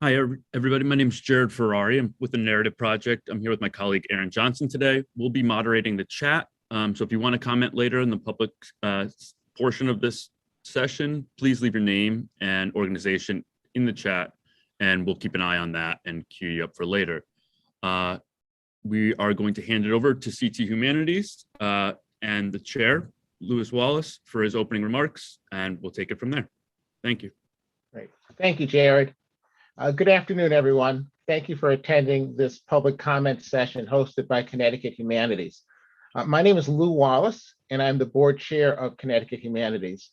Hi, everybody. My name is Jared Ferrari. I'm with the Narrative Project. I'm here with my colleague, Aaron Johnson, today. We'll be moderating the chat. So if you want to comment later in the public portion of this session, please leave your name and organization in the chat, and we'll keep an eye on that and queue you up for later. We are going to hand it over to CT Humanities and the chair, Lewis Wallace, for his opening remarks, and we'll take it from there. Thank you. Great. Thank you, Jared. Good afternoon, everyone. Thank you for attending this public comment session hosted by Connecticut Humanities. My name is Lou Wallace, and I'm the board chair of Connecticut Humanities.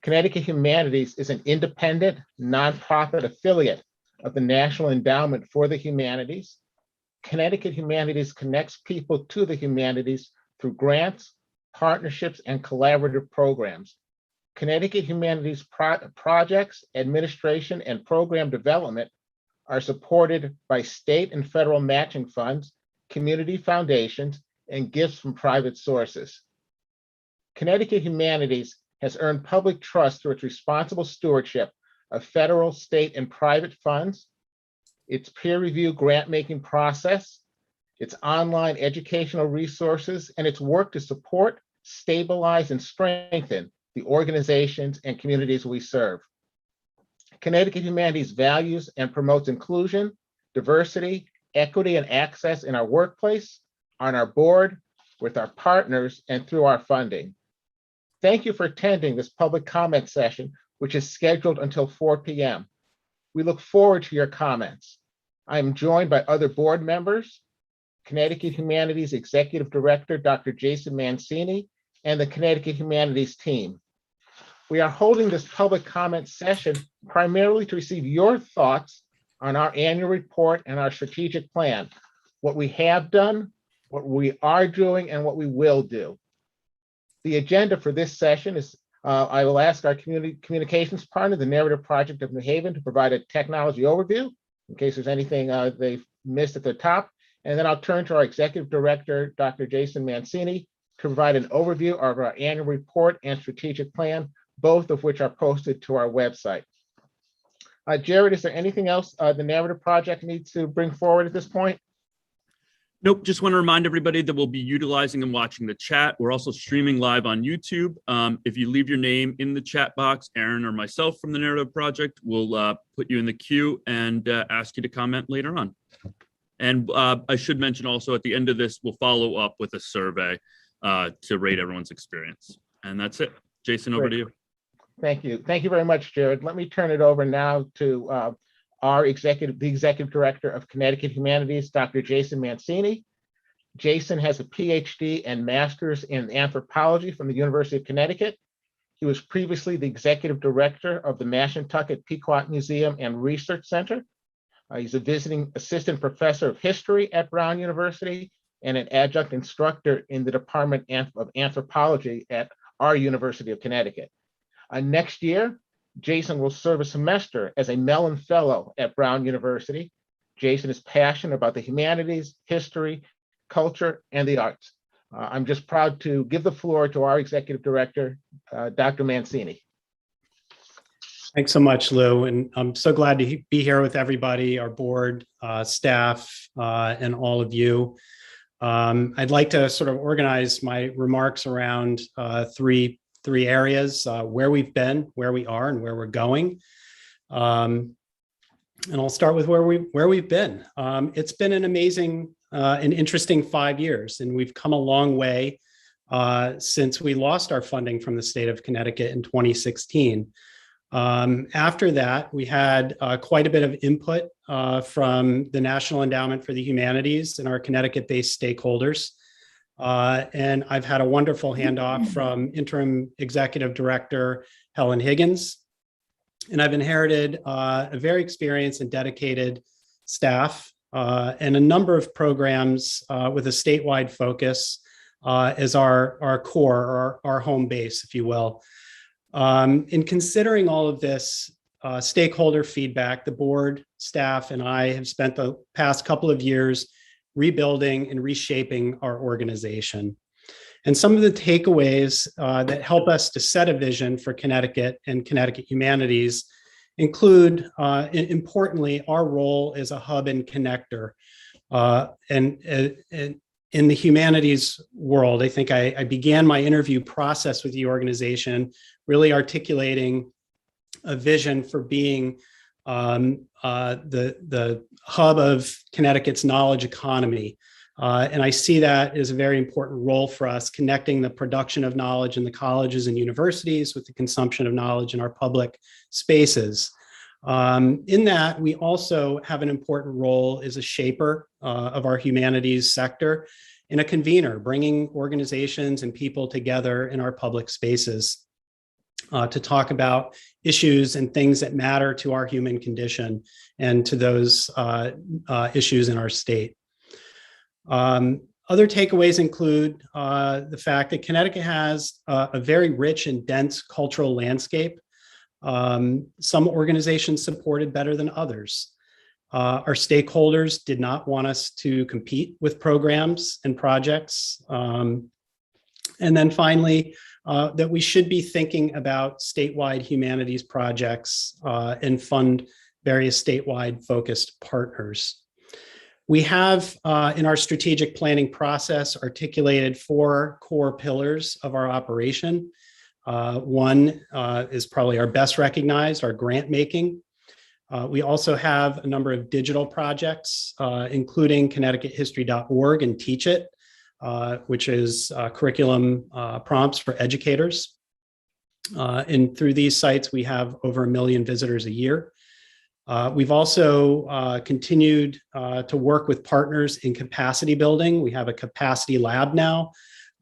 Connecticut Humanities is an independent, nonprofit affiliate of the National Endowment for the Humanities. Connecticut Humanities connects people to the humanities through grants, partnerships, and collaborative programs. Connecticut Humanities projects, administration, and program development are supported by state and federal matching funds, community foundations, and gifts from private sources. Connecticut Humanities has earned public trust through its responsible stewardship of federal, state, and private funds, its peer-reviewed grant-making process, its online educational resources, and its work to support, stabilize, and strengthen the organizations and communities we serve. Connecticut Humanities values and promotes inclusion, diversity, equity, and access in our workplace, on our board, with our partners, and through our funding. Thank you for attending this public comment session, which is scheduled until 4 p.m. We look forward to your comments. I am joined by other board members, Connecticut Humanities Executive Director, Dr. Jason Mancini, and the Connecticut Humanities team. We are holding this public comment session primarily to receive your thoughts on our annual report and our strategic plan, what we have done, what we are doing, and what we will do. The agenda for this session is I will ask our communications partner, the Narrative Project of New Haven, to provide a technology overview in case there's anything they've missed at the top. And then I'll turn to our Executive Director, Dr. Jason Mancini, to provide an overview of our annual report and strategic plan, both of which are posted to our website. Jared, is there anything else the Narrative Project needs to bring forward at this point? Nope, just want to remind everybody that we'll be utilizing and watching the chat. We're also streaming live on YouTube. If you leave your name in the chat box, Aaron or myself from the Narrative Project will put you in the queue and ask you to comment later on. And I should mention also at the end of this, we'll follow up with a survey to rate everyone's experience. And that's it. Jason, over to you. Thank you. Thank you very much, Jared. Let me turn it over now to the Executive Director of Connecticut Humanities, Dr. Jason Mancini. Jason has a PhD and master's in anthropology from the University of Connecticut. He was previously the Executive Director of the Mashantucket Pequot Museum and Research Center. He's a visiting assistant professor of history at Brown University and an adjunct instructor in the Department of Anthropology at our University of Connecticut. Next year, Jason will serve a semester as a Mellon Fellow at Brown University. Jason is passionate about the humanities, history, culture, and the arts. I'm just proud to give the floor to our Executive Director, Dr. Mancini. Thanks so much, Lou. And I'm so glad to be here with everybody, our board, staff, and all of you. I'd like to sort of organize my remarks around three areas: where we've been, where we are, and where we're going. And I'll start with where we've been. It's been an amazing and interesting 5 years, and we've come a long way since we lost our funding from the state of Connecticut in 2016. After that, we had quite a bit of input from the National Endowment for the Humanities and our Connecticut-based stakeholders. And I've had a wonderful handoff from Interim Executive Director Helen Higgins. And I've inherited a very experienced and dedicated staff and a number of programs with a statewide focus as our core, or our home base, if you will. In considering all of this stakeholder feedback, the board, staff, and I have spent the past couple of years rebuilding and reshaping our organization. And some of the takeaways that help us to set a vision for Connecticut and Connecticut Humanities include, importantly, our role as a hub and connector. And in the humanities world, I think I began my interview process with the organization really articulating a vision for being the hub of Connecticut's knowledge economy. And I see that as a very important role for us, connecting the production of knowledge in the colleges and universities with the consumption of knowledge in our public spaces. In that, we also have an important role as a shaper of our humanities sector and a convener, bringing organizations and people together in our public spaces to talk about issues and things that matter to our human condition and to those issues in our state. Other takeaways include the fact that Connecticut has a very rich and dense cultural landscape. Some organizations supported better than others. Our stakeholders did not want us to compete with programs and projects. And then finally, that we should be thinking about statewide humanities projects and fund various statewide focused partners. We have in our strategic planning process articulated 4 core pillars of our operation. One is probably our best recognized, our grant making. We also have a number of digital projects, including ConnecticutHistory.org and Teach It, which is curriculum prompts for educators. And through these sites, we have over 1 million visitors a year. We've also continued to work with partners in capacity building. We have a capacity lab now.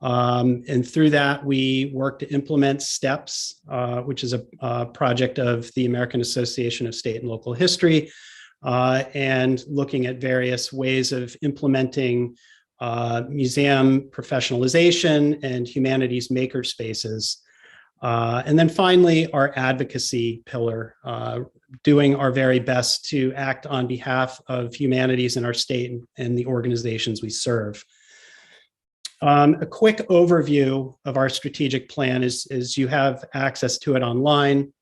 And through that, we work to implement STEPS, which is a project of the American Association of State and Local History, and looking at various ways of implementing museum professionalization and humanities maker spaces. And then finally, our advocacy pillar, doing our very best to act on behalf of humanities in our state and the organizations we serve. A quick overview of our strategic plan is you have access to it online.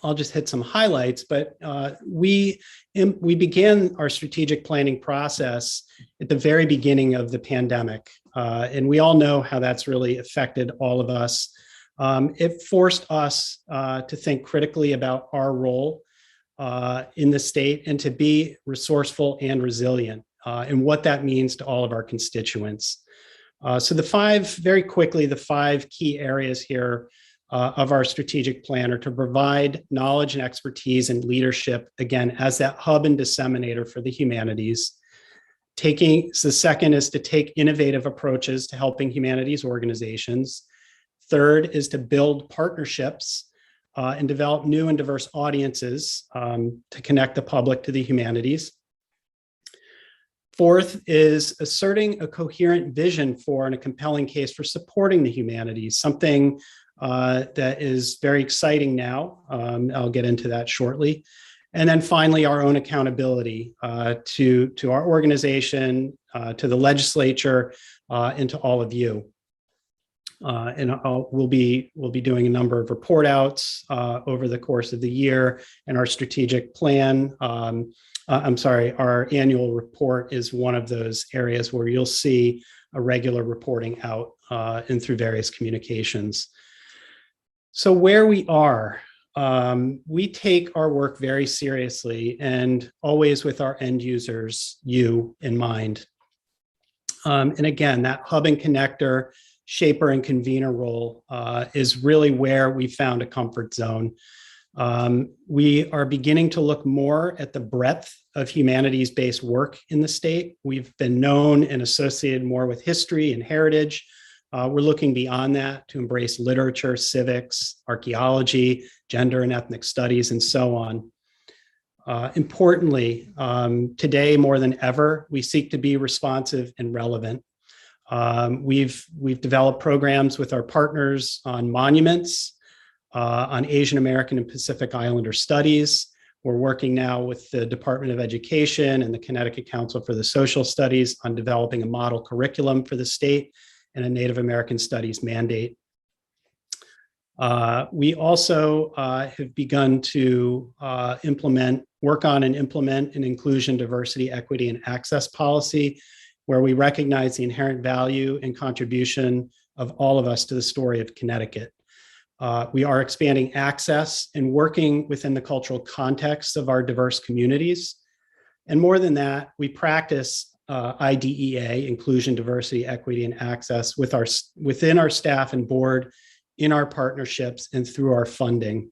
I'll just hit some highlights, but we began our strategic planning process at the very beginning of the pandemic. And we all know how that's really affected all of us. It forced us to think critically about our role in the state and to be resourceful and resilient and what that means to all of our constituents. So very quickly, the 5 key areas here of our strategic plan are to provide knowledge and expertise and leadership, again, as that hub and disseminator for the humanities. The second is to take innovative approaches to helping humanities organizations. Third is to build partnerships and develop new and diverse audiences to connect the public to the humanities. Fourth is asserting a coherent vision for and a compelling case for supporting the humanities, something that is very exciting now. I'll get into that shortly. And then finally, our own accountability to our organization, to the legislature, and to all of you. And we'll be doing a number of report outs over the course of the year, and our strategic plan. Our annual report is one of those areas where you'll see a regular reporting out and through various communications. So where we are, we take our work very seriously and always with our end users, you, in mind. And again, that hub and connector, shaper and convener role is really where we found a comfort zone. We are beginning to look more at the breadth of humanities-based work in the state. We've been known and associated more with history and heritage. We're looking beyond that to embrace literature, civics, archaeology, gender and ethnic studies, and so on. Importantly, today more than ever, we seek to be responsive and relevant. We've developed programs with our partners on monuments, on Asian American and Pacific Islander studies. We're working now with the Department of Education and the Connecticut Council for the Social Studies on developing a model curriculum for the state and a Native American Studies mandate. We also have begun to work on and implement an inclusion, diversity, equity, and access policy, where we recognize the inherent value and contribution of all of us to the story of Connecticut. We are expanding access and working within the cultural context of our diverse communities. And more than that, we practice IDEA, inclusion, diversity, equity, and access within our staff and board, in our partnerships, and through our funding.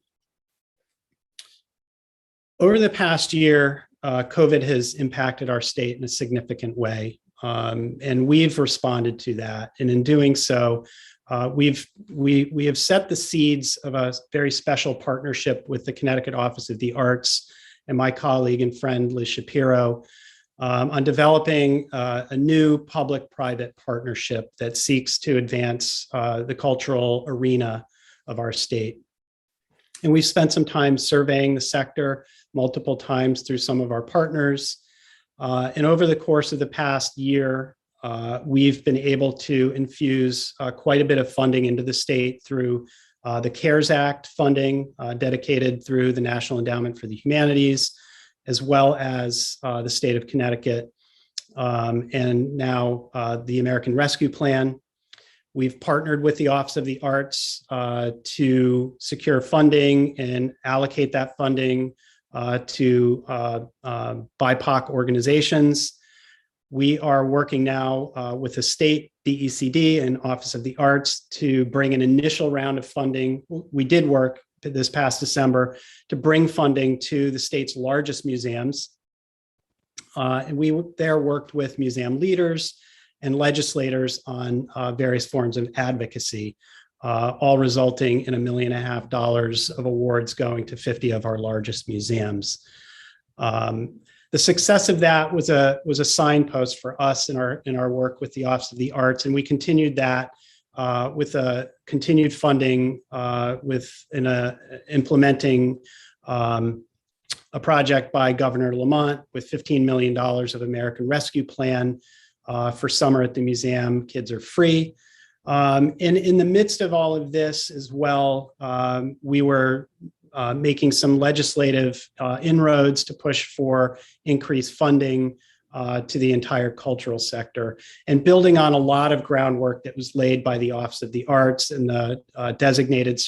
Over the past year, COVID has impacted our state in a significant way, and we've responded to that. And in doing so, we have set the seeds of a very special partnership with the Connecticut Office of the Arts and my colleague and friend Liz Shapiro on developing a new public-private partnership that seeks to advance the cultural arena of our state. And we've spent some time surveying the sector multiple times through some of our partners. And over the course of the past year, we've been able to infuse quite a bit of funding into the state through the CARES Act funding dedicated through the National Endowment for the Humanities, as well as the state of Connecticut, and now the American Rescue Plan. We've partnered with the Office of the Arts to secure funding and allocate that funding to BIPOC organizations. We are working now with the state DECD and Office of the Arts to bring an initial round of funding. We did work this past December to bring funding to the state's largest museums. And we there worked with museum leaders and legislators on various forms of advocacy, all resulting in $1.5 million of awards going to 50 of our largest museums. The success of that was a signpost for us in our work with the Office of the Arts, and we continued that with a continued funding implementing a project by Governor Lamont with $15 million of American Rescue Plan for Summer at the Museum. Kids are free. And in the midst of all of this as well, we were making some legislative inroads to push for increased funding to the entire cultural sector, and building on a lot of groundwork that was laid by the Office of the Arts and the designated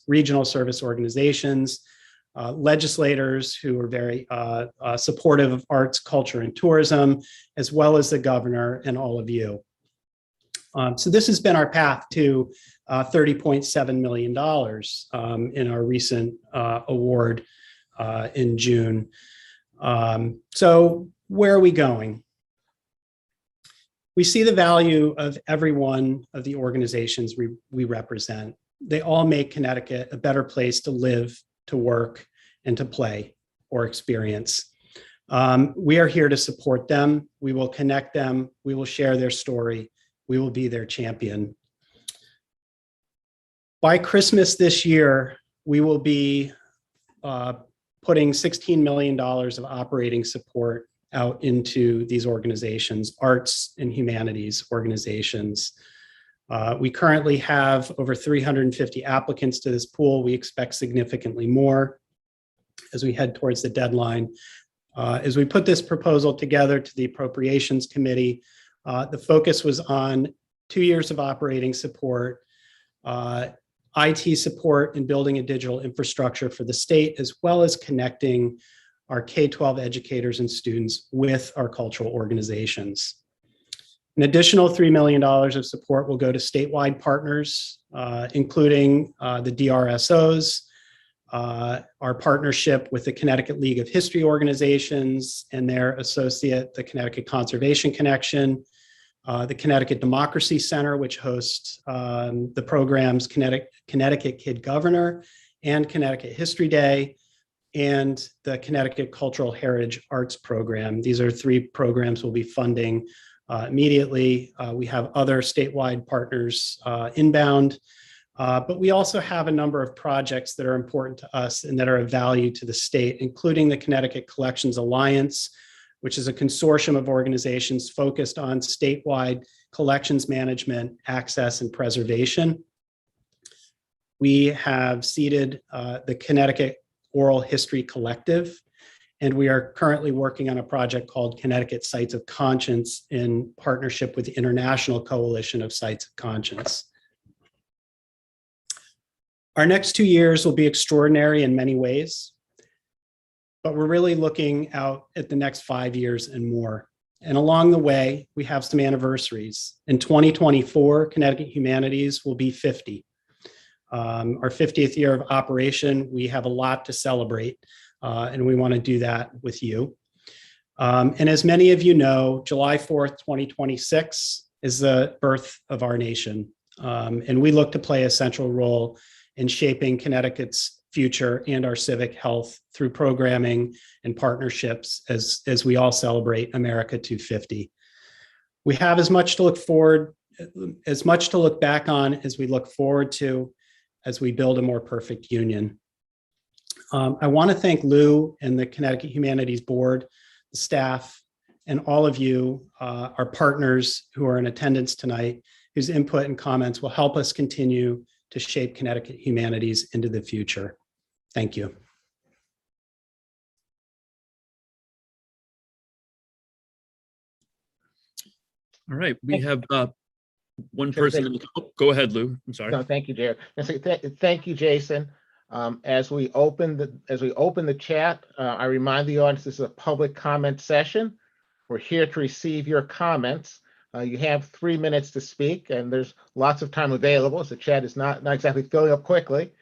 regional service organizations, legislators who were very supportive of arts, culture, and tourism, as well as the governor and all of you. So this has been our path to $30.7 million in our recent award in June. So where are we going? We see the value of every one of the organizations we represent. They all make Connecticut a better place to live, to work, and to play or experience. We are here to support them. We will connect them. We will share their story. We will be their champion. By Christmas this year, we will be putting $16 million of operating support out into these organizations, arts and humanities organizations. We currently have over 350 applicants to this pool. We expect significantly more as we head towards the deadline. As we put this proposal together to the Appropriations Committee, the focus was on 2 years of operating support, IT support in building a digital infrastructure for the state, as well as connecting our K-12 educators and students with our cultural organizations. An additional $3 million of support will go to statewide partners, including the DRSOs, our partnership with the Connecticut League of History Organizations and their associate, the Connecticut Conservation Connection, the Connecticut Democracy Center, which hosts the programs Connecticut Kid Governor and Connecticut History Day, and the Connecticut Cultural Heritage Arts Program. These are 3 programs we'll be funding immediately. We have other statewide partners inbound, but we also have a number of projects that are important to us and that are of value to the state, including the Connecticut Collections Alliance, which is a consortium of organizations focused on statewide collections management, access, and preservation. we have seeded the Connecticut Oral History Collective, and we are currently working on a project called Connecticut Sites of Conscience in partnership with the International Coalition of Sites of Conscience. Our next 2 years will be extraordinary in many ways, but we're really looking out at the next 5 years and more. And along the way, we have some anniversaries. In 2024, Connecticut Humanities will be 50. Our 50th year of operation, we have a lot to celebrate, and we want to do that with you. And as many of you know, July 4th, 2026 is the birth of our nation. And we look to play a central role in shaping Connecticut's future and our civic health through programming and partnerships as we all celebrate America 250. We have as much to look back on as we look forward to as we build a more perfect union. I want to thank Lou and the Connecticut Humanities Board, the staff, and all of you, our partners who are in attendance tonight, whose input and comments will help us continue to shape Connecticut Humanities into the future. Thank you. All right, we have one person. Go ahead, Lou. I'm sorry. No, thank you, Jared. Thank you, Jason. As we open the chat, I remind the audience this is a public comment session. We're here to receive your comments. You have 3 minutes to speak, and there's lots of time available, so the chat is not exactly filling up quickly.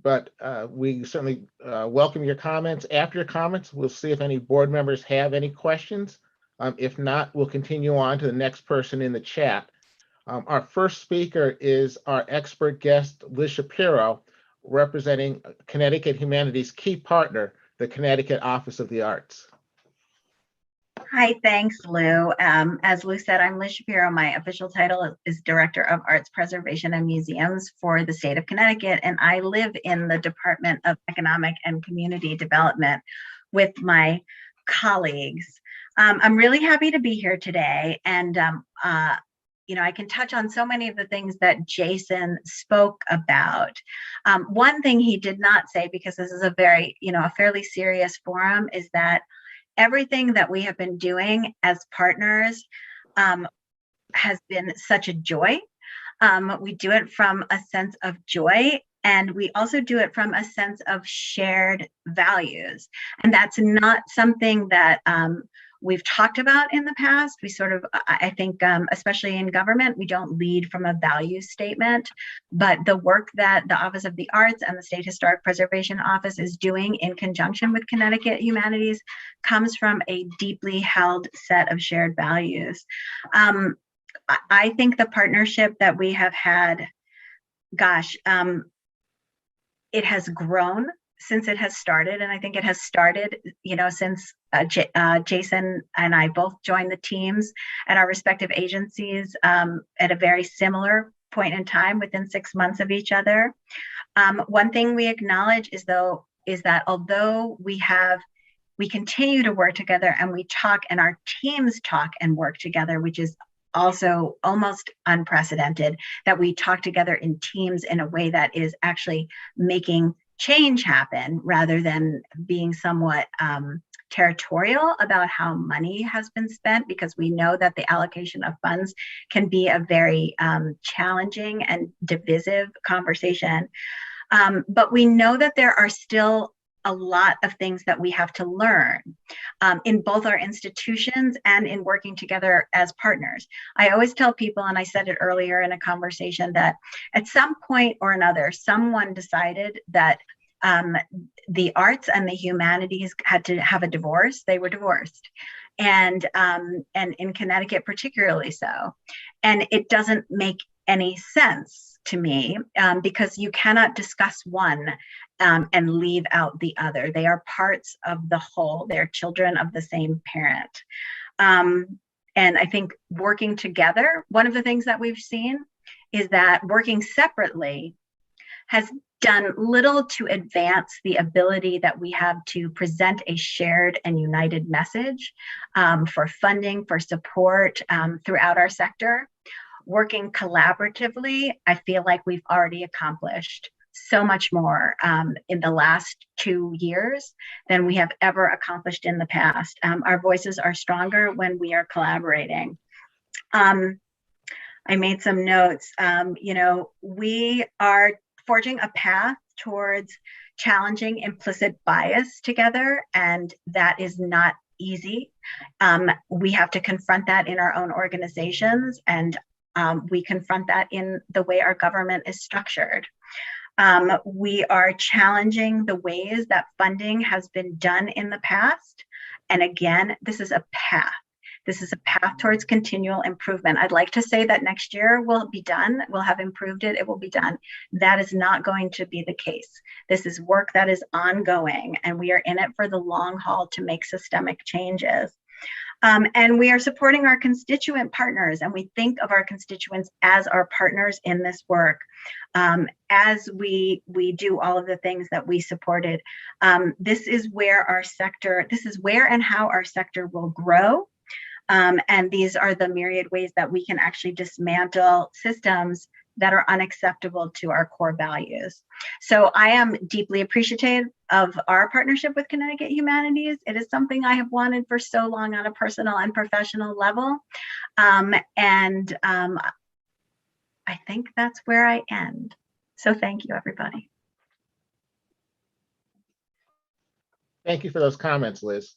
But we certainly welcome your comments. After your comments, we'll see if any board members have any questions. If not, we'll continue on to the next person in the chat. Our first speaker is our expert guest, Liz Shapiro, representing Connecticut Humanities' key partner, the Connecticut Office of the Arts. Hi, thanks, Lou. As Lou said, I'm Liz Shapiro. My official title is Director of Arts Preservation and Museums for the state of Connecticut, and I live in the Department of Economic and Community Development with my colleagues. I'm really happy to be here today, and I can touch on so many of the things that Jason spoke about. One thing he did not say, because this is a very, a fairly serious forum, is that everything that we have been doing as partners has been such a joy. We do it from a sense of joy, and we also do it from a sense of shared values. And that's not something that we've talked about in the past. We sort of, I think, especially in government, we don't lead from a value statement, but the work that the Office of the Arts and the State Historic Preservation Office is doing in conjunction with Connecticut Humanities comes from a deeply held set of shared values. I think the partnership that we have had, it has grown since it has started, and I think it has started, since Jason and I both joined the teams at our respective agencies at a very similar point in time, within 6 months of each other. One thing we acknowledge is that although we continue to work together, and we talk, and our teams talk and work together, which is also almost unprecedented, that we talk together in teams in a way that is actually making change happen, rather than being somewhat territorial about how money has been spent, because we know that the allocation of funds can be a very challenging and divisive conversation. But we know that there are still a lot of things that we have to learn in both our institutions and in working together as partners. I always tell people, and I said it earlier in a conversation, that at some point or another, someone decided that the arts and the humanities had to have a divorce. They were divorced, and in Connecticut particularly so. And it doesn't make any sense to me, because you cannot discuss one and leave out the other. They are parts of the whole. They're children of the same parent. And I think working together, one of the things that we've seen is that working separately has done little to advance the ability that we have to present a shared and united message for funding, for support throughout our sector. working collaboratively, I feel like we've already accomplished so much more in the last 2 years than we have ever accomplished in the past. Our voices are stronger when we are collaborating. I made some notes. We are forging a path towards challenging implicit bias together, and that is not easy. We have to confront that in our own organizations, and we confront that in the way our government is structured. We are challenging the ways that funding has been done in the past. And again, this is a path. This is a path towards continual improvement. I'd like to say that next year we'll be done. We'll have improved it. It will be done. That is not going to be the case. This is work that is ongoing, and we are in it for the long haul to make systemic changes. And we are supporting our constituent partners, and we think of our constituents as our partners in this work. As we do all of the things that we supported. This is where and how our sector will grow. And these are the myriad ways that we can actually dismantle systems that are unacceptable to our core values. So I am deeply appreciative of our partnership with Connecticut Humanities. It is something I have wanted for so long on a personal and professional level. I think that's where I end. So thank you, everybody. Thank you for those comments, Liz.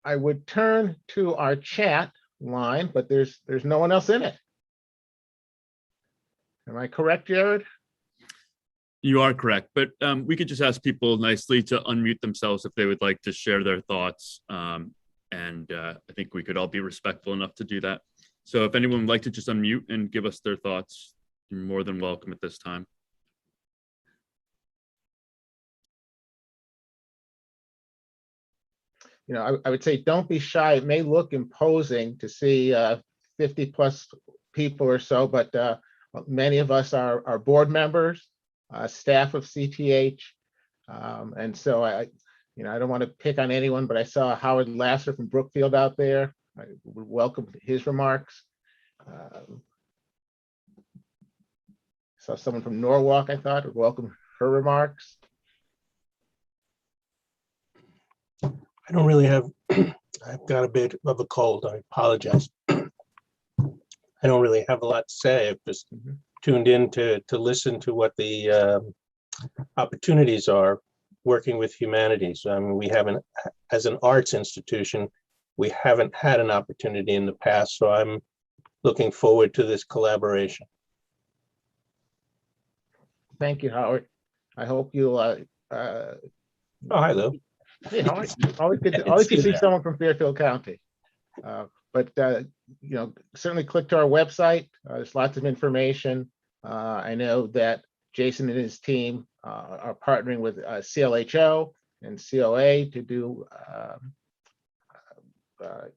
I would turn to our chat line, but there's no one else in it. Am I correct, Jared? You are correct, but we could just ask people nicely to unmute themselves if they would like to share their thoughts. I think we could all be respectful enough to do that. So if anyone would like to just unmute and give us their thoughts, you're more than welcome at this time. I would say don't be shy. It may look imposing to see 50 plus people or so, but many of us are board members, staff of CTH. And so I don't want to pick on anyone, but I saw Howard Lasser from Brookfield out there. I would welcome his remarks. Saw someone from Norwalk, I thought, would welcome her remarks. I don't really have, I've got a bit of a cold, I apologize. I don't really have a lot to say. I've just tuned in to listen to what the opportunities are working with humanities. I mean, we haven't, as an arts institution, we haven't had an opportunity in the past, so I'm looking forward to this collaboration. Thank you, Howard. I hope you'll. Oh, hi, Lou. Hey, Howard. Always good to see someone from Fairfield County. Certainly click to our website. There's lots of information. I know that Jason and his team are partnering with CLHO and COA to do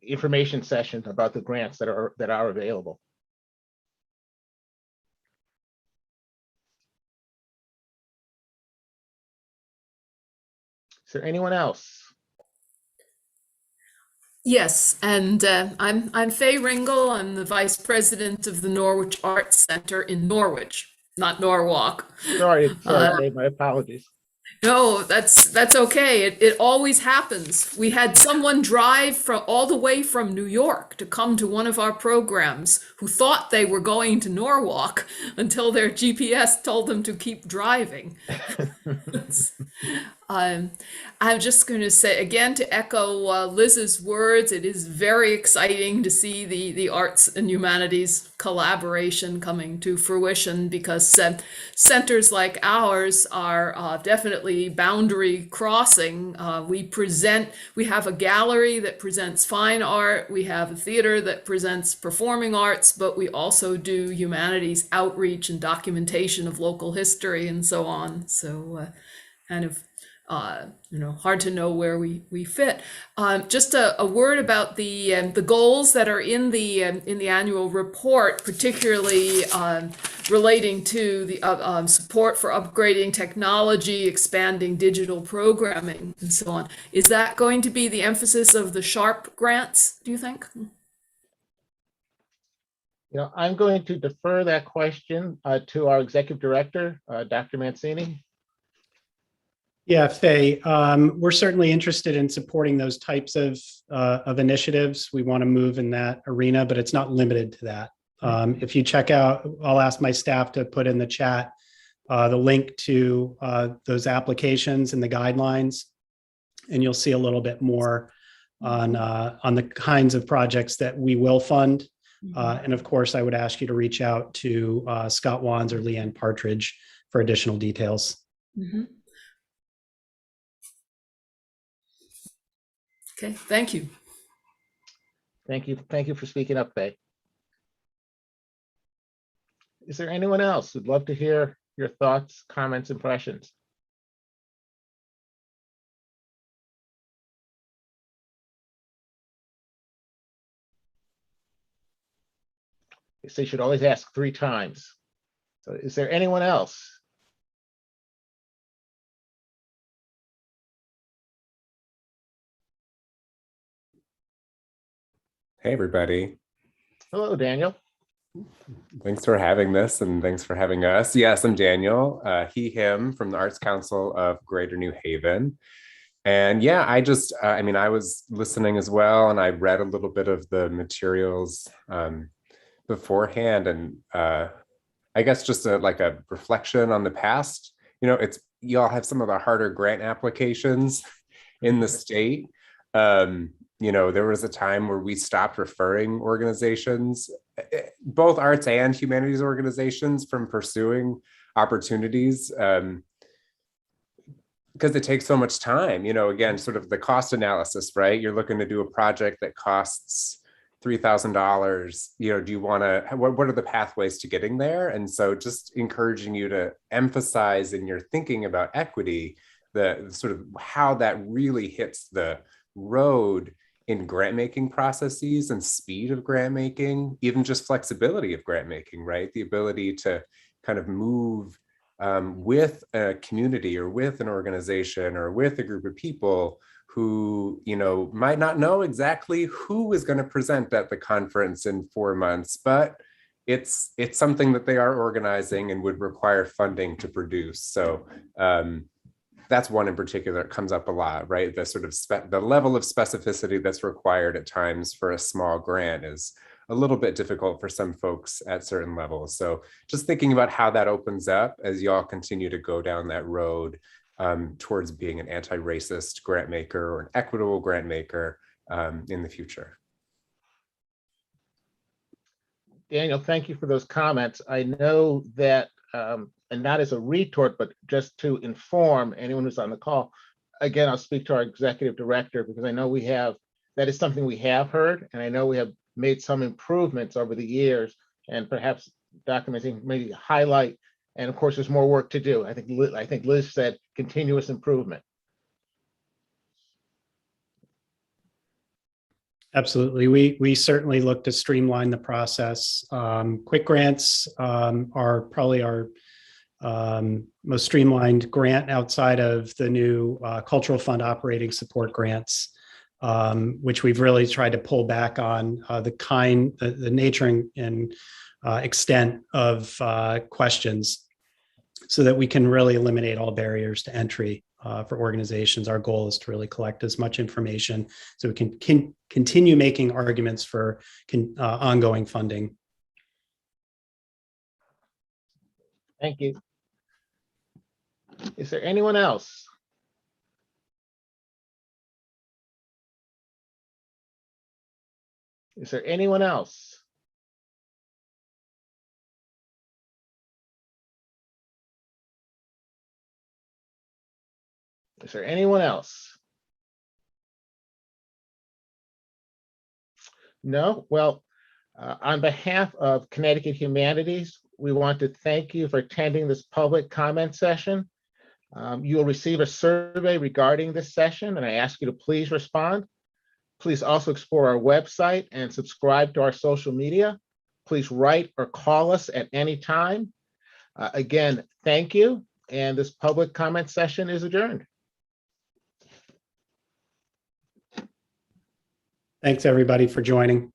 information sessions about the grants that are available. Is there anyone else? Yes, and I'm Faye Ringel. I'm the vice president of the Norwich Arts Center in Norwich, not Norwalk. Sorry, Faye, my apologies. No, that's okay. It always happens. We had someone drive all the way from New York to come to one of our programs who thought they were going to Norwalk until their GPS told them to keep driving. I'm just going to say again, to echo Liz's words, it is very exciting to see the arts and humanities collaboration coming to fruition, because centers like ours are definitely boundary crossing. We have a gallery that presents fine art, we have a theater that presents performing arts, but we also do humanities outreach and documentation of local history and so on. So kind of hard to know where we fit. Just a word about the goals that are in the annual report, particularly relating to the support for upgrading technology, expanding digital programming, and so on. Is that going to be the emphasis of the SHARP grants, do you think? I'm going to defer that question to our executive director, Dr. Mancini. Yeah, Faye, we're certainly interested in supporting those types of initiatives. We want to move in that arena, but it's not limited to that. If you check out, I'll ask my staff to put in the chat the link to those applications and the guidelines, and you'll see a little bit more on the kinds of projects that we will fund. And of course, I would ask you to reach out to Scott Wands or Leanne Partridge for additional details. Okay, thank you. Thank you. Thank you for speaking up, Faye. Is there anyone else who'd love to hear your thoughts, comments, impressions? So you should always ask 3 times. So is there anyone else? Hey, everybody. Hello, Daniel. Thanks for having this and thanks for having us. Yes, I'm Daniel, he, him from the Arts Council of Greater New Haven. And yeah, I was listening as well, and I read a little bit of the materials beforehand. And I guess just like a reflection on the past, y'all have some of the harder grant applications in the state. There was a time where we stopped referring organizations, both arts and humanities organizations, from pursuing opportunities because it takes so much time. Again, sort of the cost analysis, right? You're looking to do a project that costs $3,000. Do you want to, what are the pathways to getting there? And so just encouraging you to emphasize in your thinking about equity, the sort of how that really hits the road in grant making processes and speed of grant making, even just flexibility of grant making, right? The ability to kind of move with a community or with an organization or with a group of people who, might not know exactly who is going to present at the conference in 4 months, but it's something that they are organizing and would require funding to produce. So that's one in particular that comes up a lot, right? The sort of the level of specificity that's required at times for a small grant is a little bit difficult for some folks at certain levels. So just thinking about how that opens up as y'all continue to go down that road towards being an anti-racist grant maker or an equitable grant maker in the future. Daniel, thank you for those comments. I know that, and not as a retort, but just to inform anyone who's on the call, again, I'll speak to our executive director because I know that is something we have heard, and I know we have made some improvements over the years, and perhaps documenting, maybe highlight, and of course, there's more work to do. I think Liz said continuous improvement. Absolutely. We certainly look to streamline the process. Quick grants are probably our most streamlined grant outside of the new cultural fund operating support grants, which we've really tried to pull back on the nature and extent of questions so that we can really eliminate all barriers to entry for organizations. Our goal is to really collect as much information so we can continue making arguments for ongoing funding. Thank you. Is there anyone else? Is there anyone else? Is there anyone else? No? Well, on behalf of Connecticut Humanities, we want to thank you for attending this public comment session. You will receive a survey regarding this session, and I ask you to please respond. Please also explore our website and subscribe to our social media. Please write or call us at any time. Again, thank you, and this public comment session is adjourned. Thanks, everybody, for joining.